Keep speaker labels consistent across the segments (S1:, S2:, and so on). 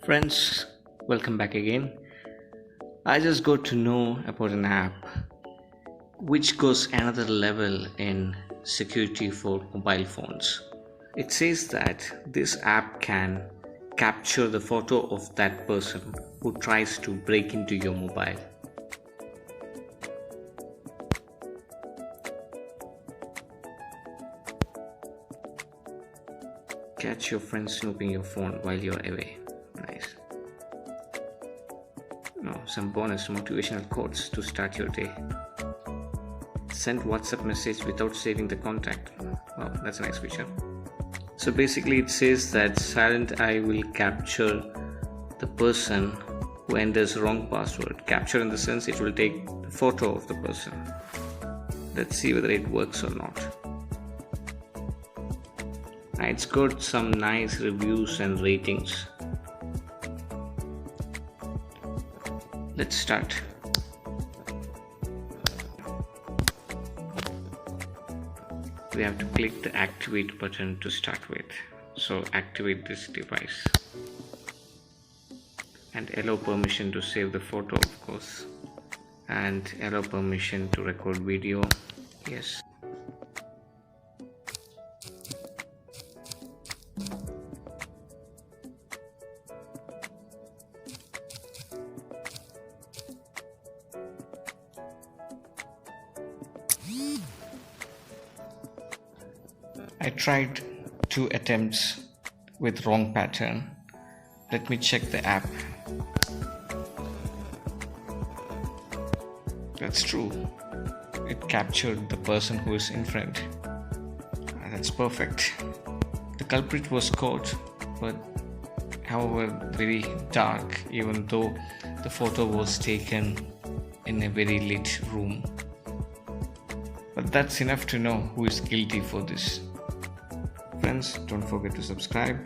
S1: Friends, welcome back again. I just got to know about an app which goes another level in security for mobile phones. It says that this app can capture the photo of that person who tries to break into your mobile. Catch your friend snooping your phone while you're away. Nice. Now, some bonus motivational quotes to start your day. Send WhatsApp message without saving the contact. Wow, that's a nice feature. So basically, it says that Silent Eye will capture the person who enters wrong password. Capture in the sense it will take the photo of the person. Let's see whether it works or not. It's got some nice reviews and ratings. Let's start. We have to click the activate button to start with. So activate this device and allow permission to save the photo, of course, and allow permission to record video. Yes. I tried 2 attempts with wrong pattern. Let me check the app. That's true. It captured the person who is in front. That's perfect. The culprit was caught, but however very dark, even though the photo was taken in a very lit room. But that's enough to know who is guilty for this. Friends, don't forget to subscribe.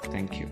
S1: Thank you.